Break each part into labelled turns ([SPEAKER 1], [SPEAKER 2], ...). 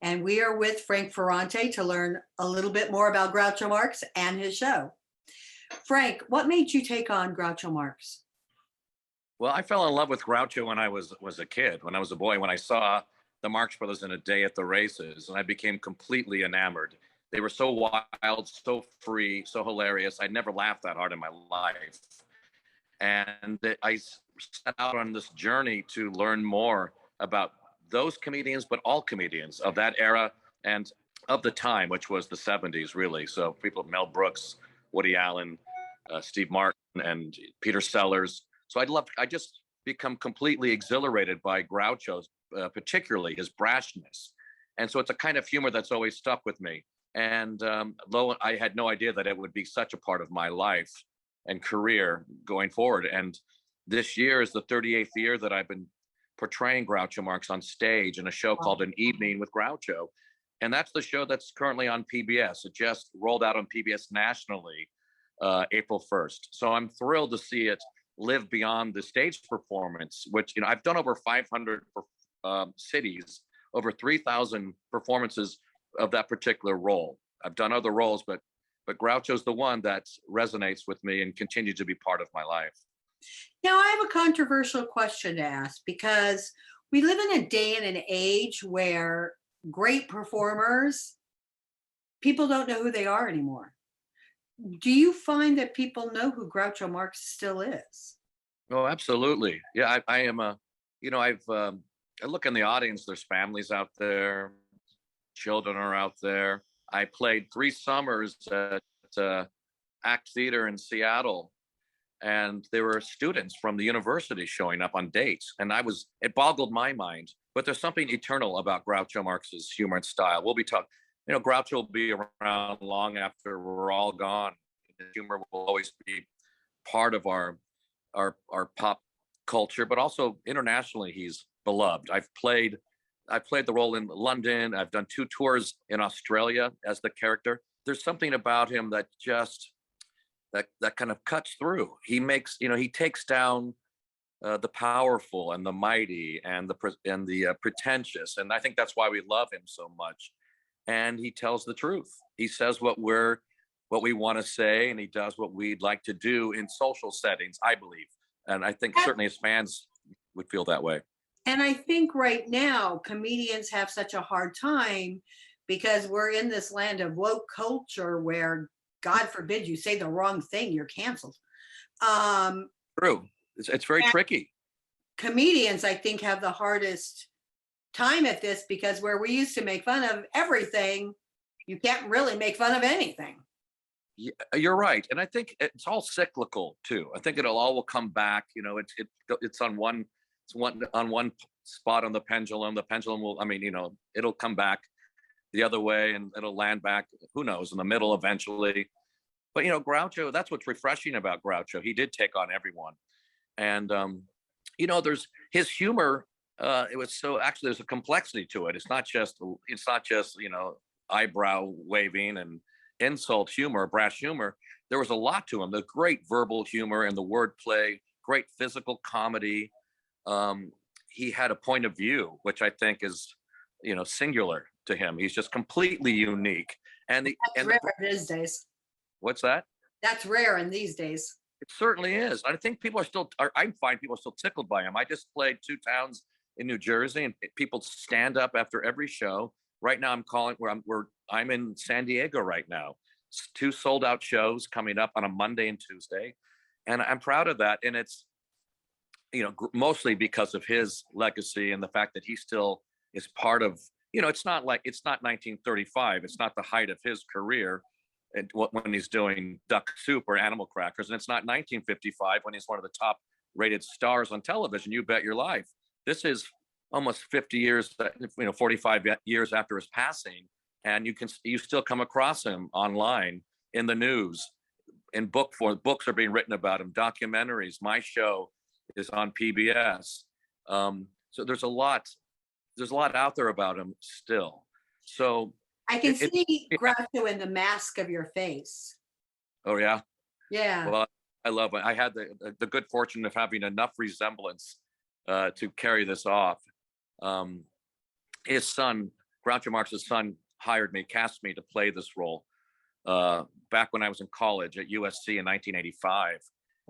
[SPEAKER 1] and we are with Frank Ferrante to learn a little bit more about Groucho Marx and his show. Frank, what made you take on Groucho Marx?
[SPEAKER 2] Well, I fell in love with Groucho when I was a kid, when I was a boy, when I saw the Marx Brothers in A Day at the Races, and I became completely enamored. They were so wild, so free, so hilarious. I'd never laughed that hard in my life. And I set out on this journey to learn more about those comedians, but all comedians of that era and of the time, which was the 70s, really. So people, Mel Brooks, Woody Allen, Steve Martin, and Peter Sellers. So I just become completely exhilarated by Groucho's, particularly his brashness. And so it's a kind of humor that's always stuck with me. And though I had no idea that it would be such a part of my life and career going forward. And this year is the 38th year that I've been portraying Groucho Marx on stage in a show called An Evening with Groucho. And that's the show that's currently on PBS. It just rolled out on PBS nationally April 1st. So I'm thrilled to see it live beyond the stage performance, which, I've done over 500 cities, over 3,000 performances of that particular role. I've done other roles, but Groucho's the one that resonates with me and continues to be part of my life.
[SPEAKER 1] Now, I have a controversial question to ask, because we live in a day and an age where great performers, people don't know who they are anymore. Do you find that people know who Groucho Marx still is?
[SPEAKER 2] Oh, absolutely. Yeah, I am I look in the audience, there's families out there, children are out there. I played 3 summers at Act Theater in Seattle, and there were students from the university showing up on dates. And it boggled my mind, but there's something eternal about Groucho Marx's humor and style. We'll be talking, Groucho will be around long after we're all gone. Humor will always be part of our pop culture, but also internationally, he's beloved. I've played the role in London. I've done 2 tours in Australia as the character. There's something about him that just that kind of cuts through. He makes, he takes down the powerful and the mighty and the pretentious, and I think that's why we love him so much. And he tells the truth. He says what we want to say, and he does what we'd like to do in social settings, I believe. And I think certainly his fans would feel that way.
[SPEAKER 1] And I think right now comedians have such a hard time because we're in this land of woke culture where, God forbid, you say the wrong thing, you're canceled.
[SPEAKER 2] True. It's very tricky.
[SPEAKER 1] Comedians, I think, have the hardest time at this, because where we used to make fun of everything, you can't really make fun of anything.
[SPEAKER 2] Yeah, you're right. And I think it's all cyclical too. I think all will come back. It's on one spot on the pendulum. The pendulum will, it'll come back the other way, and it'll land back, who knows, in the middle eventually. But Groucho, that's what's refreshing about Groucho. He did take on everyone. And there's his humor, there's a complexity to it. It's not just eyebrow waving and insult humor, brash humor. There was a lot to him. The great verbal humor and the wordplay, great physical comedy. He had a point of view, which I think is, singular to him. He's just completely unique. And
[SPEAKER 1] that's rare in these days.
[SPEAKER 2] What's that?
[SPEAKER 1] That's rare in these days.
[SPEAKER 2] It certainly is. I think people I find people are still tickled by him. I just played 2 towns in New Jersey, and people stand up after every show. Right now, I'm in San Diego right now. 2 sold out shows coming up on a Monday and Tuesday, and I'm proud of that. And it's, mostly because of his legacy and the fact that he still is part of. It's not 1935. It's not the height of his career, and when he's doing Duck Soup or Animal Crackers, and it's not 1955 when he's one of the top rated stars on television. You bet your life. This is almost 50 years, 45 years after his passing, and you still come across him online, in the news, in book form. Books are being written about him, documentaries. My show is on PBS. So there's a lot out there about him still. So
[SPEAKER 1] I can see Groucho in the mask of your face.
[SPEAKER 2] Oh yeah.
[SPEAKER 1] Yeah.
[SPEAKER 2] Well, I love it. I had the good fortune of having enough resemblance to carry this off. His son Groucho Marx's son hired me, cast me to play this role back when I was in college at USC in 1985.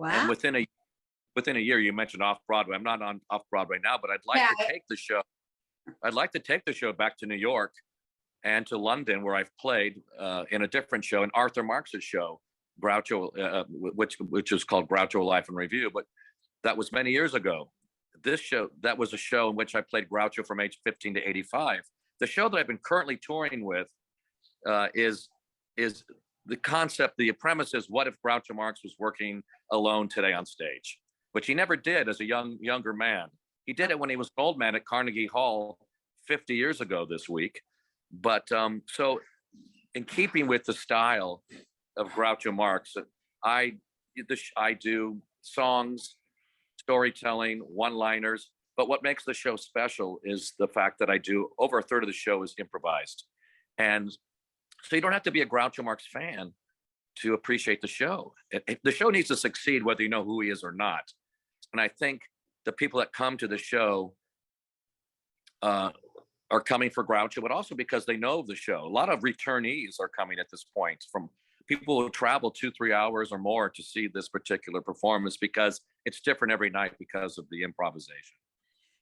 [SPEAKER 2] And
[SPEAKER 1] Wow.
[SPEAKER 2] within a year, you mentioned off Broadway. I'm not on off Broadway now, but I'd like
[SPEAKER 1] Yeah.
[SPEAKER 2] to take the show. I'd like to take the show back to New York and to London, where I've played in a different show, in Arthur Marx's show, Groucho, which is called Groucho Life in Review. But that was many years ago. This show, that was a show in which I played Groucho from age 15 to 85. The show that I've been currently touring with is the concept. The premise is, what if Groucho Marx was working alone today on stage, which he never did as a younger man. He did it when he was an old man at Carnegie Hall 50 years ago this week. But so, in keeping with the style of Groucho Marx, I do songs, storytelling, one-liners. But what makes the show special is the fact that I do over a third of the show is improvised. And so you don't have to be a Groucho Marx fan to appreciate the show. The show needs to succeed whether you know who he is or not. And I think the people that come to the show are coming for Groucho, but also because they know the show. A lot of returnees are coming at this point, from people who travel 2-3 hours or more to see this particular performance, because it's different every night because of the improvisation.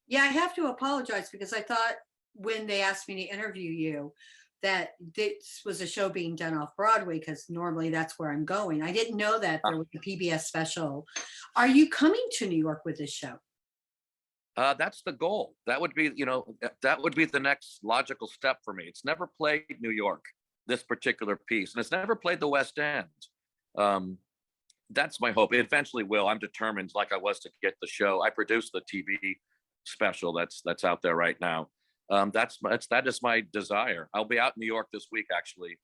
[SPEAKER 1] Yeah, I have to apologize because I thought when they asked me to interview you that this was a show being done off Broadway, because normally that's where I'm going. I didn't know that there was a PBS special. Are you coming to New York with this show?
[SPEAKER 2] That's the goal. That would be, that would be the next logical step for me. It's never played New York, this particular piece, and it's never played the West End. That's my hope. It eventually will. I'm determined, like I was, to get the show. I produced the TV special that's out there right now. That is my desire. I'll be out in New York this week, actually,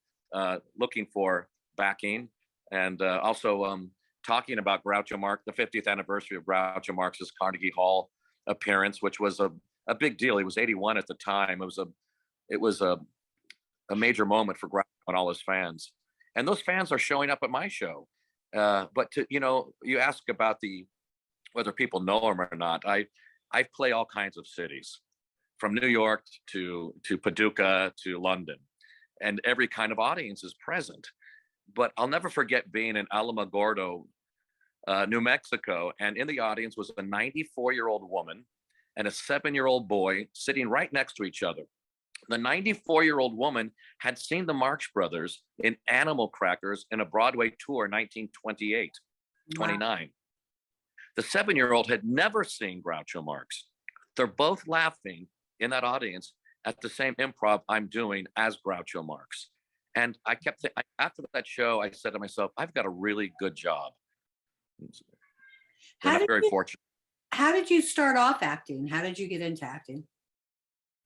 [SPEAKER 2] looking for backing, and also talking about Groucho Marx, the 50th anniversary of Groucho Marx's Carnegie Hall appearance, which was a big deal. He was 81 at the time. It was a major moment for Groucho and all his fans, and those fans are showing up at my show. But you ask about whether people know him or not. I play all kinds of cities, from New York to Paducah to London, and every kind of audience is present. But I'll never forget being in Alamogordo, New Mexico, and in the audience was a 94-year-old woman and a 7-year-old boy sitting right next to each other. The 94-year-old woman had seen the Marx Brothers in Animal Crackers in a Broadway tour, 1928, 29. Wow. The 7-year-old had never seen Groucho Marx. They're both laughing in that audience at the same improv I'm doing as Groucho Marx. And I kept after that show, I said to myself, I've got a really good job. And I'm very fortunate.
[SPEAKER 1] How did you start off acting? How did you get into acting?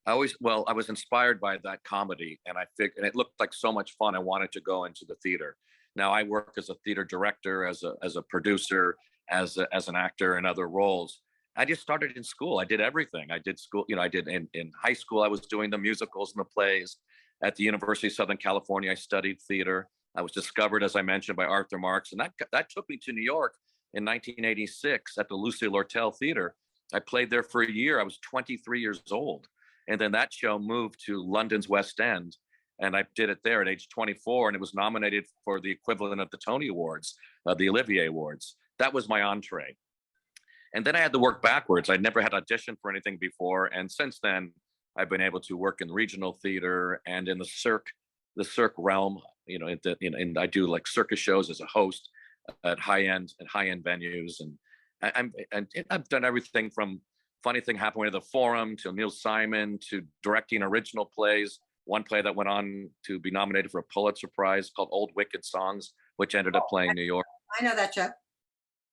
[SPEAKER 2] I was inspired by that comedy, and and it looked like so much fun. I wanted to go into the theater. Now I work as a theater director, as a producer, as an actor in other roles. I just started in school. I did everything. I did school, I did in high school, I was doing the musicals and the plays. At the University of Southern California, I studied theater. I was discovered, as I mentioned, by Arthur Marx, and that took me to New York in 1986 at the Lucille Lortel Theater. I played there for a year. I was 23 years old. And then that show moved to London's West End, and I did it there at age 24, and it was nominated for the equivalent of the Tony Awards, the Olivier Awards. That was my entree. And then I had to work backwards. I'd never had auditioned for anything before. And since then, I've been able to work in regional theater and in the cirque realm, and I do like circus shows as a host at high-end venues. And I've done everything from Funny Thing Happened at the Forum to Neil Simon to directing original plays. One play that went on to be nominated for a Pulitzer Prize called Old Wicked Songs, which ended up playing New York.
[SPEAKER 1] I know that show.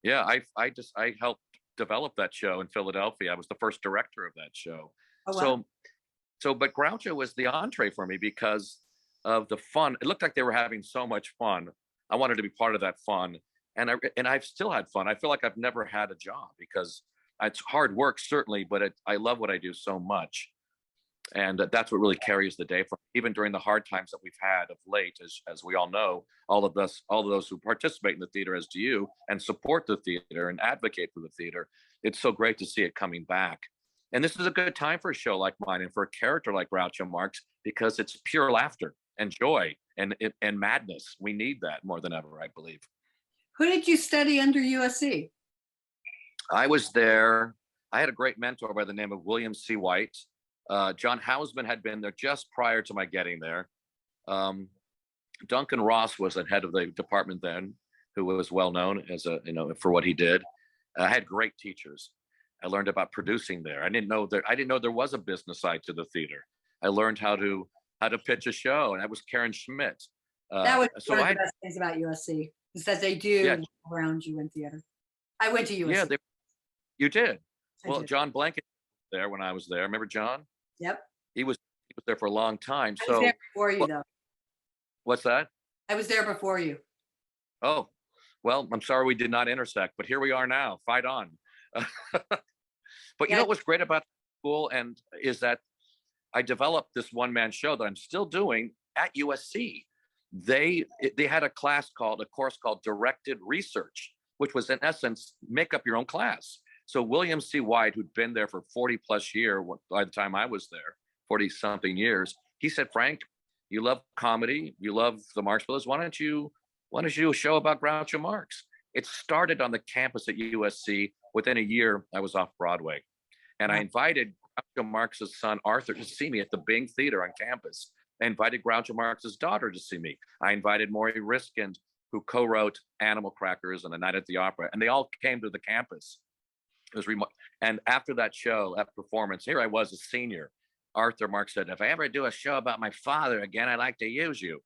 [SPEAKER 2] Yeah, I helped develop that show in Philadelphia. I was the first director of that show. Oh, wow. But Groucho was the entree for me because of the fun. It looked like they were having so much fun. I wanted to be part of that fun, and I've still had fun. I feel like I've never had a job because it's hard work, certainly, but I love what I do so much. And that's what really carries the day for me, even during the hard times that we've had of late, as we all know, all of those who participate in the theater, as do you, and support the theater and advocate for the theater. It's so great to see it coming back. And this is a good time for a show like mine and for a character like Groucho Marx because it's pure laughter and joy and madness. We need that more than ever, I believe.
[SPEAKER 1] Who did you study under USC?
[SPEAKER 2] I was there. I had a great mentor by the name of William C. White. John Hausman had been there just prior to my getting there. Duncan Ross was the head of the department then, who was well known as for what he did. I had great teachers. I learned about producing there. I didn't know there was a business side to the theater. I learned how to pitch a show, and that was Karen Schmidt.
[SPEAKER 1] That was one of the best things about USC is that they do around you in theater. I went to USC.
[SPEAKER 2] Yeah, you did. Well, John Blanket was there when I was there. Remember John?
[SPEAKER 1] Yep.
[SPEAKER 2] He was there for a long time.
[SPEAKER 1] I was there before you, though.
[SPEAKER 2] What's that?
[SPEAKER 1] I was there before you.
[SPEAKER 2] Oh, well, I'm sorry we did not intersect, but here we are now. Fight on. But you know what's great about school is that I developed this one-man show that I'm still doing at USC. They had a course called Directed Research, which was in essence make up your own class. So William C. White, who'd been there for 40 plus years by the time I was there, 40 something years, he said, Frank, you love comedy, you love the Marx Brothers. Why don't you do a show about Groucho Marx? It started on the campus at USC. Within a year, I was off Broadway. And I invited Groucho Marx's son, Arthur, to see me at the Bing Theater on campus. I invited Groucho Marx's daughter to see me. I invited Maury Riskind, who co-wrote Animal Crackers and A Night at the Opera. And they all came to the campus. It was and after that show, that performance, here I was a senior. Arthur Marx said, if I ever do a show about my father again, I'd like to use you.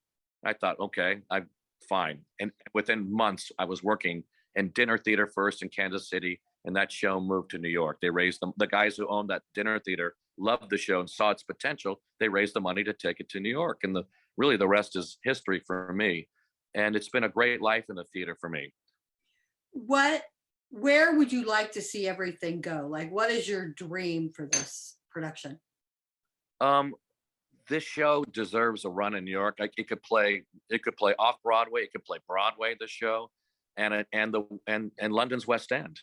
[SPEAKER 2] I thought, okay, I'm fine. And within months, I was working in dinner theater first in Kansas City, and that show moved to New York. They raised them. The guys who owned that dinner theater loved the show and saw its potential. They raised the money to take it to New York. And really the rest is history for me. And it's been a great life in the theater for me.
[SPEAKER 1] Where would you like to see everything go? Like, what is your dream for this production?
[SPEAKER 2] This show deserves a run in New York. It could play off Broadway. It could play Broadway. The show, and London's West End.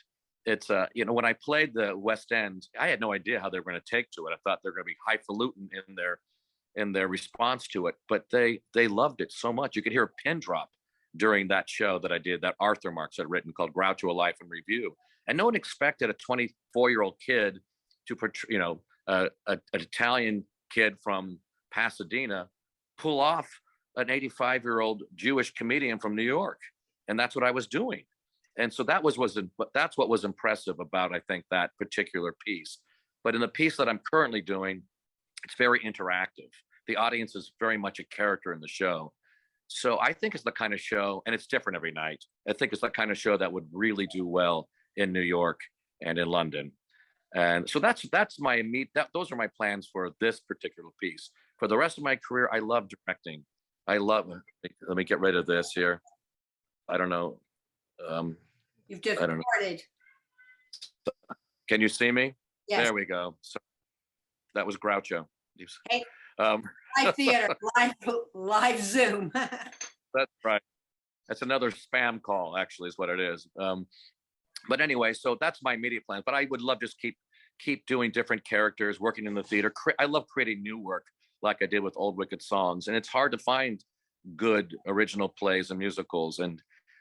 [SPEAKER 2] It's when I played the West End, I had no idea how they were going to take to it. I thought they were going to be highfalutin in their response to it, but they loved it so much. You could hear a pin drop during that show that I did, that Arthur Marx had written, called Groucho: A Life in Review. And no one expected a 24-year-old kid to portray, an Italian kid from Pasadena pull off an 85-year-old Jewish comedian from New York. And that's what I was doing. And so that's what was impressive about, I think, that particular piece. But in the piece that I'm currently doing, it's very interactive. The audience is very much a character in the show. So I think it's the kind of show, and it's different every night. I think it's the kind of show that would really do well in New York and in London. And so those are my plans for this particular piece. For the rest of my career, I love directing. Let me get rid of this here. I don't know.
[SPEAKER 1] You've just recorded.
[SPEAKER 2] Can you see me?
[SPEAKER 1] Yes.
[SPEAKER 2] There we go. So that was Groucho.
[SPEAKER 1] Hey, live theater, live Zoom.
[SPEAKER 2] That's right. That's another spam call, actually, is what it is. But anyway, so that's my immediate plan. But I would love just keep doing different characters, working in the theater. I love creating new work, like I did with Old Wicked Songs. And it's hard to find good original plays and musicals.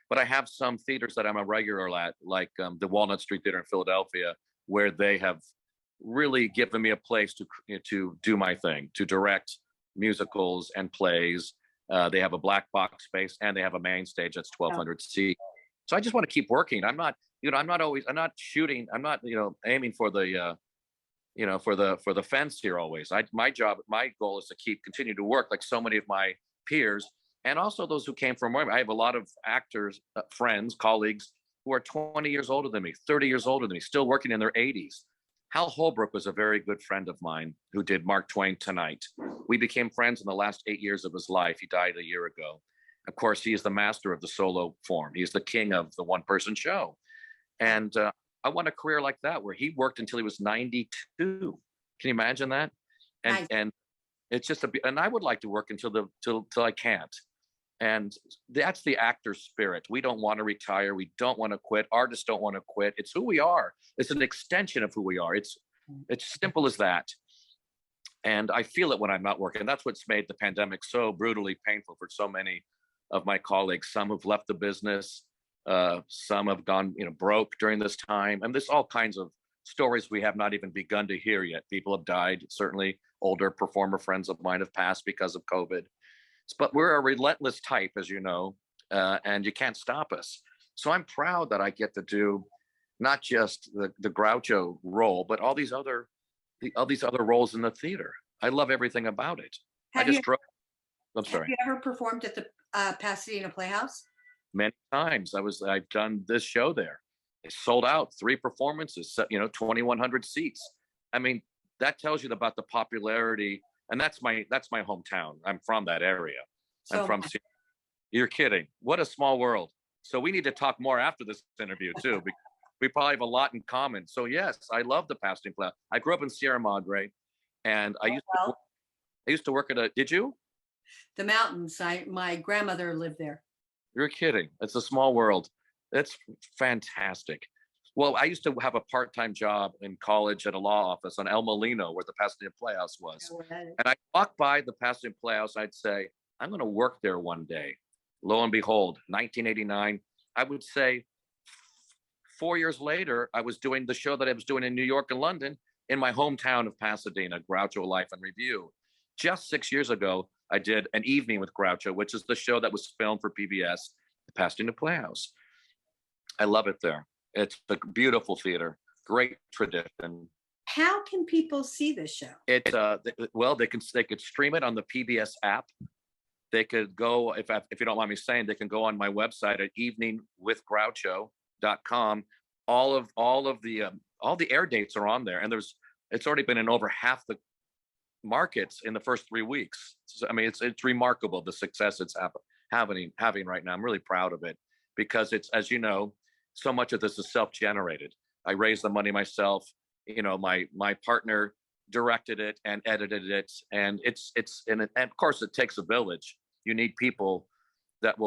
[SPEAKER 2] But I have some theaters that I'm a regular at, like the Walnut Street Theater in Philadelphia, where they have really given me a place to do my thing, to direct musicals and plays. They have a black box space, and they have a main stage that's 1,200 seats. So I just want to keep working. I'm not shooting. I'm not, aiming for the, for the fence here always. My goal is to continue to work like so many of my peers, and also those who came from where I have a lot of actors, friends, colleagues who are 20 years older than me, 30 years older than me, still working in their 80s. Hal Holbrook was a very good friend of mine who did Mark Twain Tonight. We became friends in the last 8 years of his life. He died a year ago. Of course, he is the master of the solo form. He's the king of the one-person show. And I want a career like that, where he worked until he was 92. Can you imagine that? And
[SPEAKER 1] nice.
[SPEAKER 2] And it's just and I would like to work until I can't. And that's the actor's spirit. We don't want to retire. We don't want to quit. Artists don't want to quit. It's who we are. It's an extension of who we are. It's simple as that. And I feel it when I'm not working. That's what's made the pandemic so brutally painful for so many of my colleagues. Some have left the business. Some have gone, broke during this time. And there's all kinds of stories we have not even begun to hear yet. People have died. Certainly, older performer friends of mine have passed because of COVID. But we're a relentless type, as you know, and you can't stop us. So I'm proud that I get to do not just the Groucho role, but all these other roles in the theater. I love everything about it.
[SPEAKER 1] Have
[SPEAKER 2] I
[SPEAKER 1] you
[SPEAKER 2] just drove. I'm
[SPEAKER 1] have
[SPEAKER 2] sorry.
[SPEAKER 1] you ever performed at the Pasadena Playhouse?
[SPEAKER 2] Many times I've done this show there. It sold out 3 performances, 2,100 seats. I mean, that tells you about the popularity, and that's my hometown. I'm from that area. I'm
[SPEAKER 1] So
[SPEAKER 2] from. You're kidding. What a small world. So we need to talk more after this interview too, because we probably have a lot in common. So yes, I love the Pasadena Playhouse. I grew up in Sierra Madre, and I used to work at a. Did you?
[SPEAKER 1] the mountains. My grandmother lived there.
[SPEAKER 2] You're kidding. It's a small world. It's fantastic. Well, I used to have a part-time job in college at a law office on El Molino, where the Pasadena Playhouse was. And I walked by the Pasadena Playhouse. I'd say, I'm going to work there one day. Lo and behold, 1989. I would say 4 years later, I was doing the show that I was doing in New York and London in my hometown of Pasadena, Groucho Life and Review. Just 6 years ago, I did An Evening with Groucho, which is the show that was filmed for PBS, the Pasadena Playhouse. I love it there. It's a beautiful theater, great tradition.
[SPEAKER 1] How can people see this show?
[SPEAKER 2] It's they could stream it on the PBS app. They could go, if you don't mind me saying, they can go on my website at eveningwithgroucho.com. All the air dates are on there, and it's already been in over half the markets in the first 3 weeks. So, I mean, it's remarkable the success it's having right now. I'm really proud of it because it's, as you know, so much of this is self-generated. I raised the money myself. My partner directed it and edited it, and and of course it takes a village. You need people that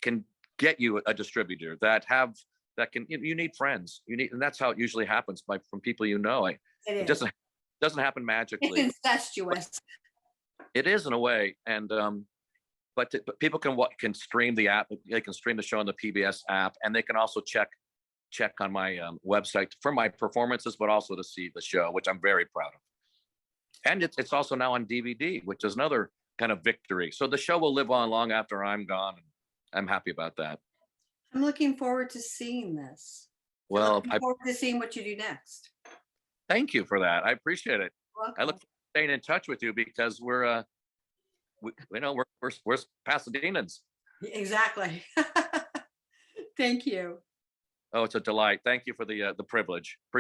[SPEAKER 2] can get you a distributor, you need friends. And that's how it usually happens from people It doesn't happen magically.
[SPEAKER 1] It's incestuous.
[SPEAKER 2] It is in a way, and but people can stream the app. They can stream the show on the PBS app, and they can also check on my website for my performances, but also to see the show, which I'm very proud of. And it's also now on DVD, which is another kind of victory. So the show will live on long after I'm gone. And I'm happy about that.
[SPEAKER 1] I'm looking forward to seeing this.
[SPEAKER 2] Well,
[SPEAKER 1] I'm looking forward to seeing what you do next.
[SPEAKER 2] Thank you for that. I appreciate it. I look forward to staying in touch with you because we're Pasadenans.
[SPEAKER 1] Exactly. Thank you.
[SPEAKER 2] Oh, it's a delight. Thank you for the privilege.